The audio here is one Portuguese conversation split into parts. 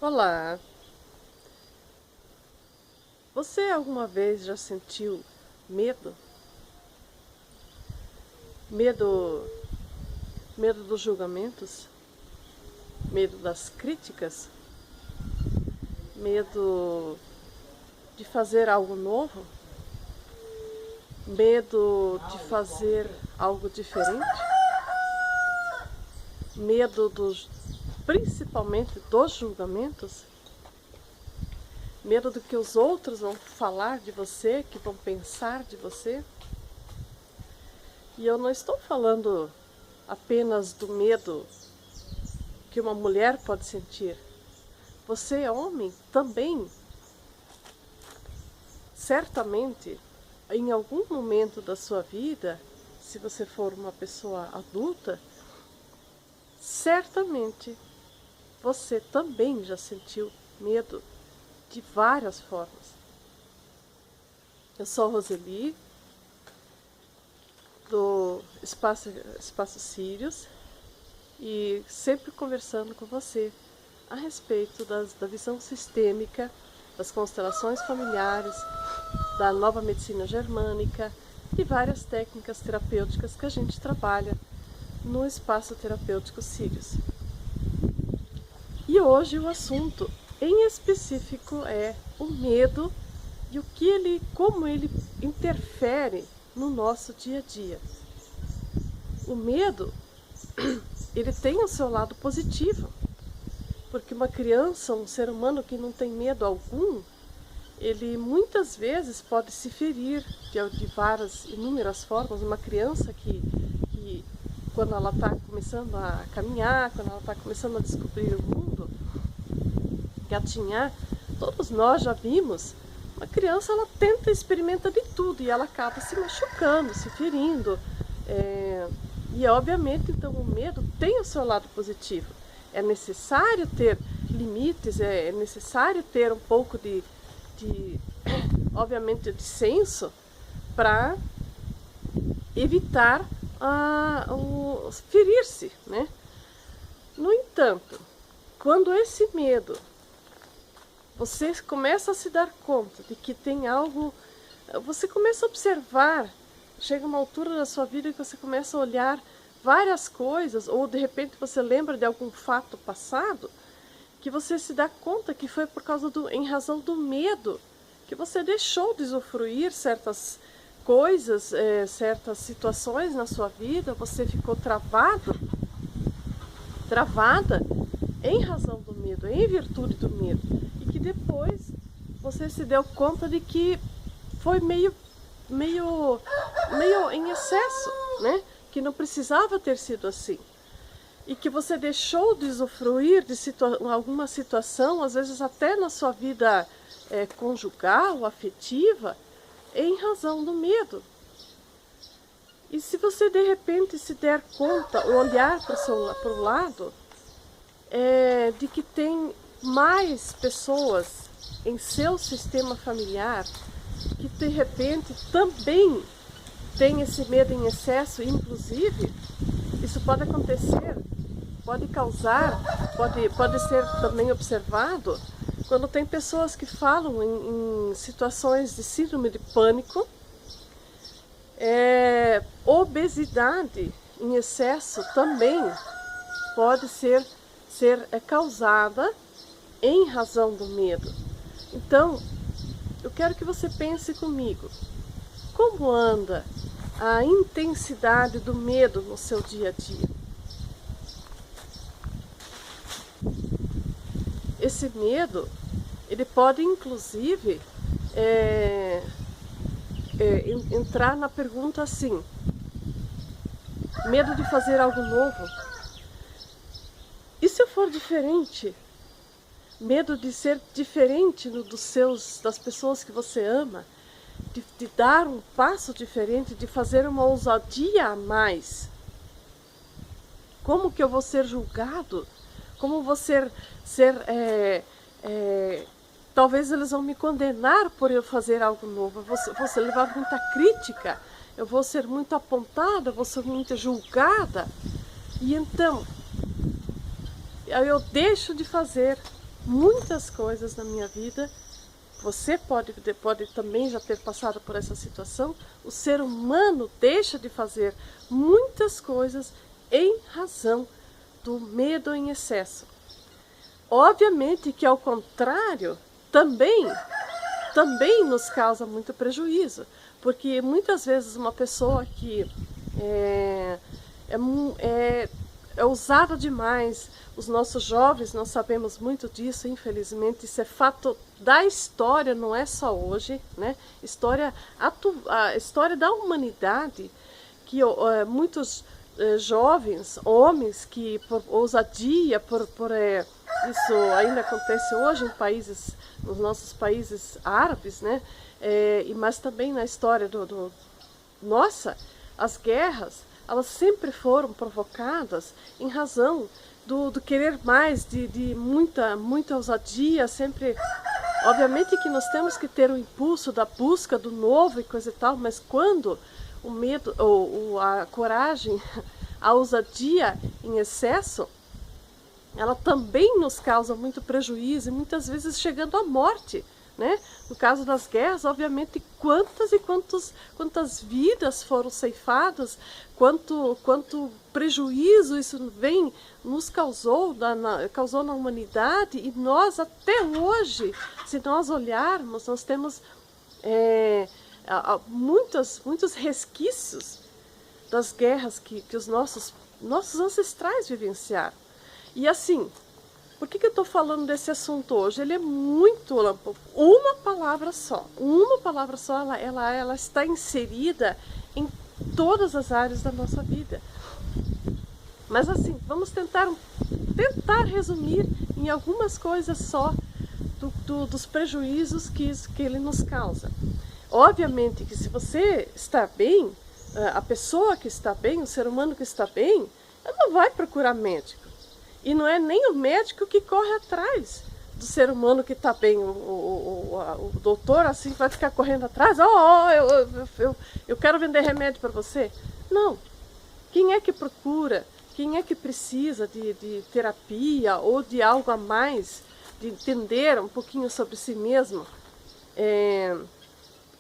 Olá! Você alguma vez já sentiu medo? Medo, medo dos julgamentos? Medo das críticas? Medo de fazer algo novo? Medo de fazer algo diferente? Medo principalmente dos julgamentos? Medo do que os outros vão falar de você, que vão pensar de você? E eu não estou falando apenas do medo que uma mulher pode sentir. Você, homem, também, certamente, em algum momento da sua vida, se você for uma pessoa adulta, certamente você também já sentiu medo de várias formas. Eu sou a Roseli, do Espaço Sirius, e sempre conversando com você a respeito da visão sistêmica, das constelações familiares, da nova medicina germânica e várias técnicas terapêuticas que a gente trabalha no Espaço Terapêutico Sirius. E hoje o assunto em específico é o medo e como ele interfere no nosso dia a dia. O medo, ele tem o seu lado positivo, porque uma criança, um ser humano que não tem medo algum, ele muitas vezes pode se ferir de várias, inúmeras formas. Uma criança que quando ela está começando a caminhar, quando ela está começando a descobrir o mundo, gatinhar, todos nós já vimos, uma criança ela tenta, experimenta de tudo e ela acaba se machucando, se ferindo. E obviamente então o medo tem o seu lado positivo. É necessário ter limites, é necessário ter um pouco obviamente, de senso para evitar ferir-se, né? No entanto, quando esse medo, você começa a se dar conta de que tem algo, você começa a observar, chega uma altura da sua vida que você começa a olhar várias coisas, ou de repente você lembra de algum fato passado, que você se dá conta que foi em razão do medo, que você deixou de usufruir certas coisas, certas situações na sua vida, você ficou travada em razão do medo, em virtude do medo, e que depois você se deu conta de que foi meio em excesso, né? Que não precisava ter sido assim. E que você deixou de usufruir de alguma situação, às vezes até na sua vida conjugal, afetiva, em razão do medo. E se você de repente se der conta, ou olhar para o lado, de que tem mais pessoas em seu sistema familiar que de repente também tem esse medo em excesso, inclusive, isso pode acontecer, pode causar, pode ser também observado quando tem pessoas que falam em situações de síndrome de pânico, obesidade em excesso também pode ser causada em razão do medo. Então, eu quero que você pense comigo, como anda a intensidade do medo no seu dia a dia? Esse medo, ele pode inclusive entrar na pergunta assim: medo de fazer algo novo? E se eu for diferente? Medo de ser diferente das pessoas que você ama? De dar um passo diferente, de fazer uma ousadia a mais? Como que eu vou ser julgado? Como vou talvez eles vão me condenar por eu fazer algo novo. Eu vou levar muita crítica, eu vou ser muito apontada, eu vou ser muito julgada. E então, eu deixo de fazer muitas coisas na minha vida. Você pode também já ter passado por essa situação. O ser humano deixa de fazer muitas coisas em razão do medo em excesso. Obviamente que ao contrário, também nos causa muito prejuízo, porque muitas vezes uma pessoa que é ousada demais, os nossos jovens, nós sabemos muito disso, infelizmente, isso é fato da história, não é só hoje, né? A história da humanidade, que muitos jovens, homens, que por ousadia, isso ainda acontece hoje em países, nos nossos países árabes, né? Mas também na história nossa, as guerras, elas sempre foram provocadas em razão do querer mais, de muita ousadia, sempre. Obviamente que nós temos que ter o impulso da busca do novo e coisa e tal, mas quando o medo, ou a coragem, a ousadia em excesso, ela também nos causa muito prejuízo e muitas vezes chegando à morte, né? No caso das guerras, obviamente, quantas vidas foram ceifadas, quanto prejuízo isso nos causou na humanidade, e nós até hoje, se nós olharmos, nós temos muitos resquícios das guerras que os nossos ancestrais vivenciaram. E assim, por que eu estou falando desse assunto hoje? Ele é muito amplo. Uma palavra só, ela está inserida em todas as áreas da nossa vida. Mas assim, vamos tentar resumir em algumas coisas só dos prejuízos que ele nos causa. Obviamente que se você está bem, a pessoa que está bem, o ser humano que está bem, ela não vai procurar médico. E não é nem o médico que corre atrás do ser humano que está bem. O doutor assim vai ficar correndo atrás. Eu quero vender remédio para você. Não. Quem é que procura? Quem é que precisa de terapia ou de algo a mais, de entender um pouquinho sobre si mesmo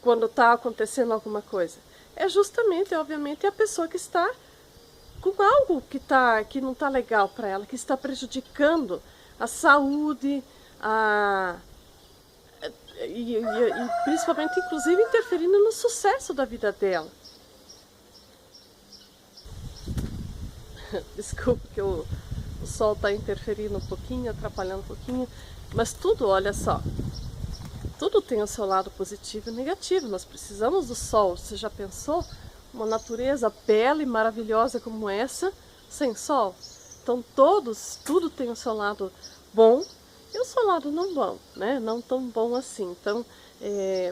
quando está acontecendo alguma coisa? É justamente, obviamente, a pessoa que está com algo que não está legal para ela, que está prejudicando a saúde, e principalmente, inclusive, interferindo no sucesso da vida dela. Desculpa que o sol está interferindo um pouquinho, atrapalhando um pouquinho, mas tudo, olha só, tudo tem o seu lado positivo e negativo. Nós precisamos do sol. Você já pensou? Uma natureza bela e maravilhosa como essa, sem sol? Então tudo tem o seu lado bom e o seu lado não bom, né? Não tão bom assim. Então,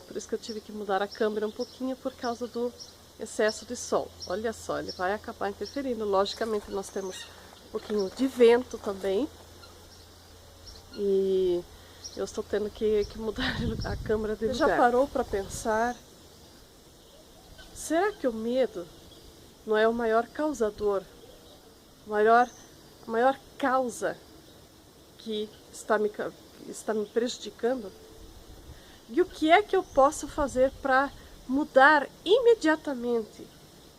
por isso que eu tive que mudar a câmera um pouquinho por causa do excesso de sol. Olha só, ele vai acabar interferindo. Logicamente, nós temos um pouquinho de vento também. E eu estou tendo que mudar a câmera de lugar. Você já parou para pensar? Será que o medo não é o maior causador, a maior causa que está me prejudicando? E o que é que eu posso fazer para mudar imediatamente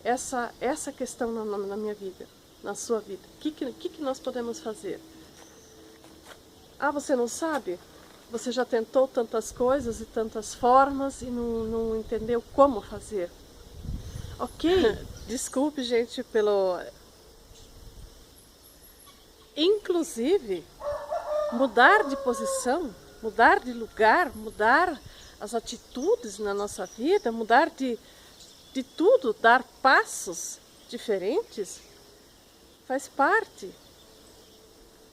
essa questão na minha vida, na sua vida? O que nós podemos fazer? Ah, você não sabe? Você já tentou tantas coisas e tantas formas e não entendeu como fazer? Ok, desculpe, gente, Inclusive, mudar de posição, mudar de lugar, mudar as atitudes na nossa vida, mudar de tudo, dar passos diferentes, faz parte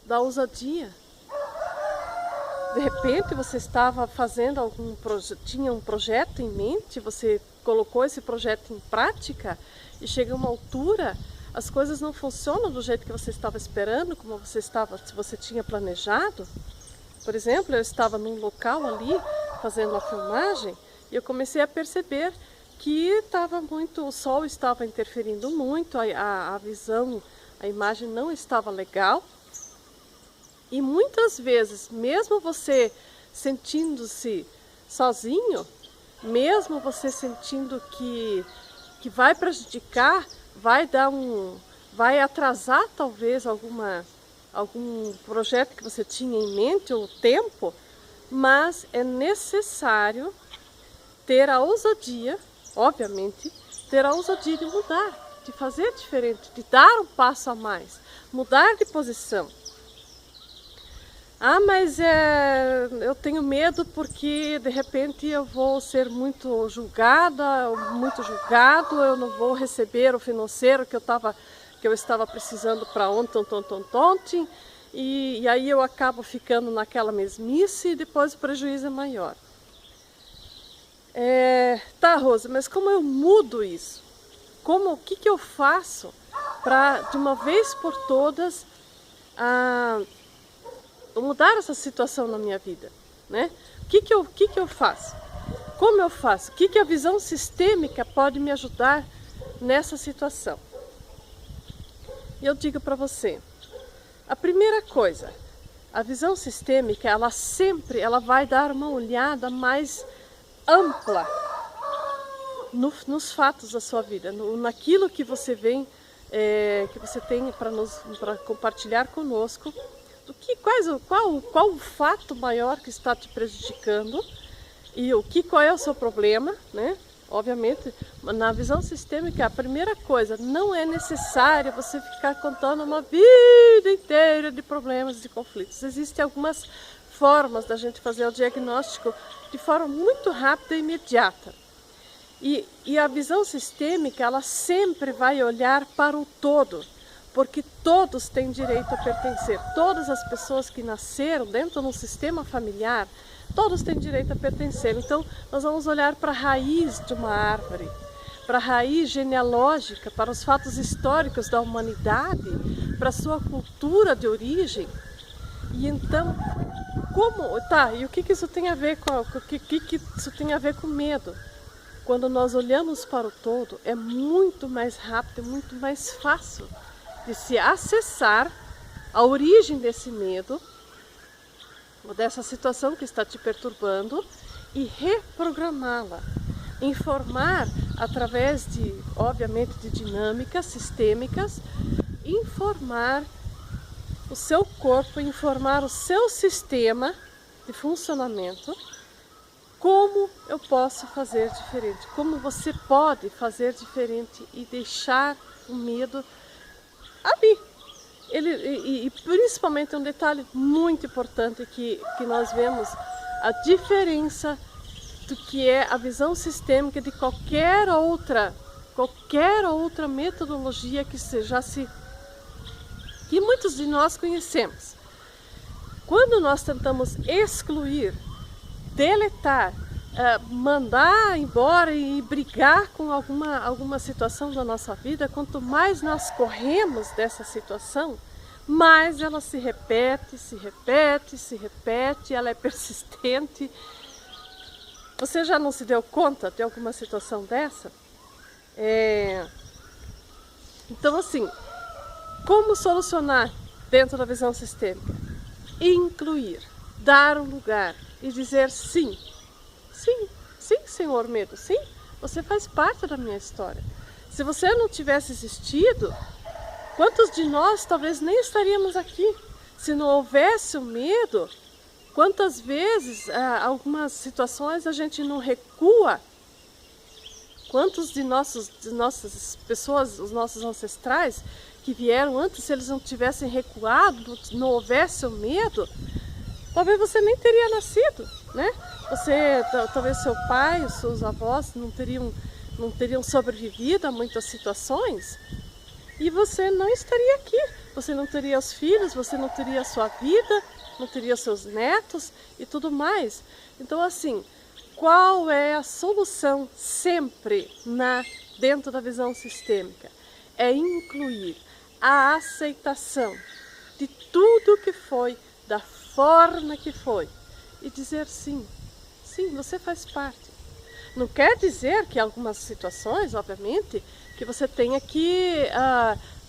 da ousadia. De repente você estava fazendo tinha um projeto em mente, você colocou esse projeto em prática e chega a uma altura, as coisas não funcionam do jeito que você estava esperando, como se você tinha planejado. Por exemplo, eu estava num local ali fazendo a filmagem e eu comecei a perceber que o sol estava interferindo muito, a visão, a imagem não estava legal. E muitas vezes, mesmo você sentindo-se sozinho, mesmo você sentindo que vai prejudicar, vai atrasar talvez algum projeto que você tinha em mente ou tempo, mas é necessário ter a ousadia, obviamente, ter a ousadia de mudar, de fazer diferente, de dar um passo a mais, mudar de posição. Ah, mas eu tenho medo porque de repente eu vou ser muito julgada, muito julgado, eu não vou receber o financeiro que eu estava precisando para ontem, e aí eu acabo ficando naquela mesmice e depois o prejuízo é maior. Tá, Rosa, mas como eu mudo isso? O que eu faço para, de uma vez por todas, mudar essa situação na minha vida, né? O que eu faço? Como eu faço? O que a visão sistêmica pode me ajudar nessa situação? E eu digo para você, a primeira coisa, a visão sistêmica, ela vai dar uma olhada mais ampla nos fatos da sua vida, naquilo que você vem, que você tem para compartilhar conosco. Qual o fato maior que está te prejudicando e qual é o seu problema, né? Obviamente, na visão sistêmica, a primeira coisa, não é necessário você ficar contando uma vida inteira de problemas e de conflitos. Existem algumas formas da gente fazer o diagnóstico de forma muito rápida e imediata. E a visão sistêmica, ela sempre vai olhar para o todo, porque todos têm direito a pertencer. Todas as pessoas que nasceram dentro de um sistema familiar, todos têm direito a pertencer. Então, nós vamos olhar para a raiz de uma árvore, para a raiz genealógica, para os fatos históricos da humanidade, para a sua cultura de origem. E então, e o que isso tem a ver isso tem a ver com medo? Quando nós olhamos para o todo, é muito mais rápido, muito mais fácil de se acessar a origem desse medo, ou dessa situação que está te perturbando, e reprogramá-la. Informar através obviamente, de dinâmicas sistêmicas, informar o seu corpo, informar o seu sistema de funcionamento, como eu posso fazer diferente, como você pode fazer diferente e deixar o medo ali. E principalmente um detalhe muito importante que nós vemos a diferença do que é a visão sistêmica de qualquer outra metodologia que muitos de nós conhecemos. Quando nós tentamos excluir, deletar, mandar embora e brigar com alguma situação da nossa vida, quanto mais nós corremos dessa situação, mais ela se repete, ela é persistente. Você já não se deu conta de alguma situação dessa? Então, assim, como solucionar dentro da visão sistêmica? Incluir, dar um lugar e dizer sim. Sim, senhor medo, sim, você faz parte da minha história. Se você não tivesse existido, quantos de nós talvez nem estaríamos aqui? Se não houvesse o medo, quantas vezes, algumas situações a gente não recua? Quantos de nossas pessoas, os nossos ancestrais que vieram antes, se eles não tivessem recuado, não houvesse o medo, talvez você nem teria nascido, né? Talvez seu pai, os seus avós não teriam sobrevivido a muitas situações e você não estaria aqui. Você não teria os filhos, você não teria a sua vida, não teria seus netos e tudo mais. Então, assim, qual é a solução sempre dentro da visão sistêmica? É incluir a aceitação de tudo que foi, da forma que foi, e dizer sim, você faz parte. Não quer dizer que em algumas situações, obviamente, que você tenha que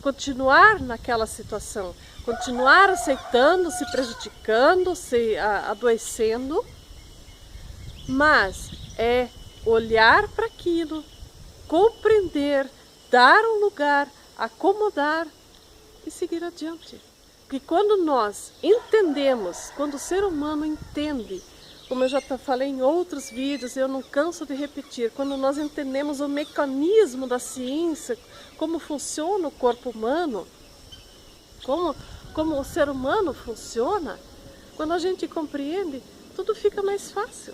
continuar naquela situação, continuar aceitando, se prejudicando, se adoecendo, mas é olhar para aquilo, compreender, dar um lugar, acomodar e seguir adiante. Porque quando nós entendemos, quando o ser humano entende, como eu já falei em outros vídeos, eu não canso de repetir, quando nós entendemos o mecanismo da ciência, como funciona o corpo humano, como o ser humano funciona, quando a gente compreende, tudo fica mais fácil.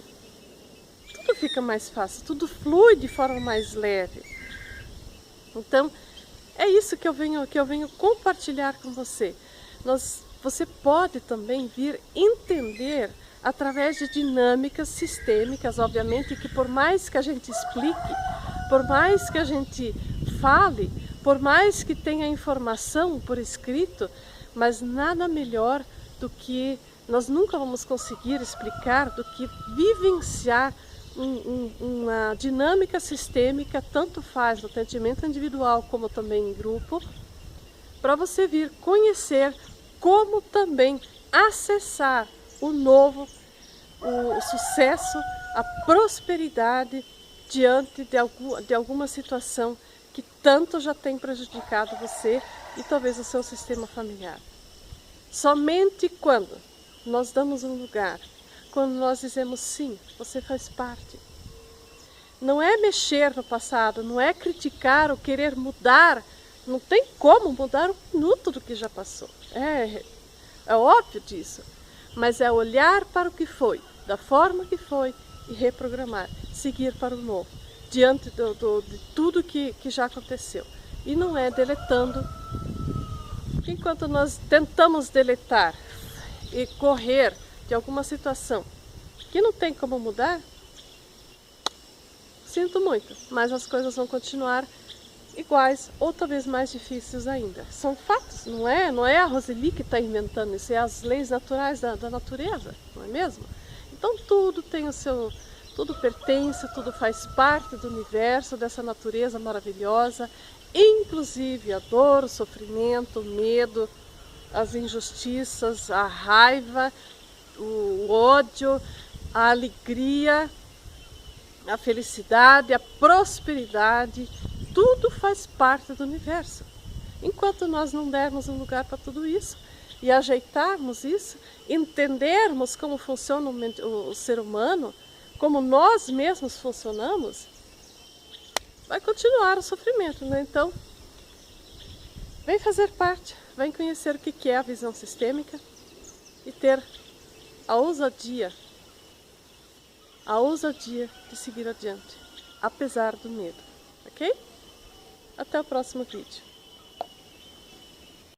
Tudo fica mais fácil, tudo flui de forma mais leve. Então, é isso que eu venho compartilhar com você. Você pode também vir entender através de dinâmicas sistêmicas, obviamente, que por mais que a gente explique, por mais que a gente fale, por mais que tenha informação por escrito, mas nada melhor do que nós nunca vamos conseguir explicar do que vivenciar uma dinâmica sistêmica, tanto faz no atendimento individual como também em grupo, para você vir conhecer como também acessar o novo, o sucesso, a prosperidade diante de alguma situação que tanto já tem prejudicado você e talvez o seu sistema familiar. Somente quando nós damos um lugar, quando nós dizemos sim, você faz parte. Não é mexer no passado, não é criticar ou querer mudar. Não tem como mudar um minuto do que já passou. É óbvio disso. Mas é olhar para o que foi, da forma que foi e reprogramar, seguir para o novo, diante de tudo que já aconteceu. E não é deletando. Enquanto nós tentamos deletar e correr de alguma situação que não tem como mudar, sinto muito, mas as coisas vão continuar iguais ou talvez mais difíceis ainda. São fatos, não é a Roseli que está inventando isso, é as leis naturais da natureza, não é mesmo? Então tudo tem tudo pertence, tudo faz parte do universo, dessa natureza maravilhosa, inclusive a dor, o sofrimento, o medo, as injustiças, a raiva, o ódio, a alegria, a felicidade, a prosperidade, tudo faz parte do universo. Enquanto nós não dermos um lugar para tudo isso e ajeitarmos isso, entendermos como funciona o ser humano, como nós mesmos funcionamos, vai continuar o sofrimento, né? Então, vem fazer parte, vem conhecer o que é a visão sistêmica e ter a ousadia de seguir adiante, apesar do medo, ok? Até o próximo vídeo.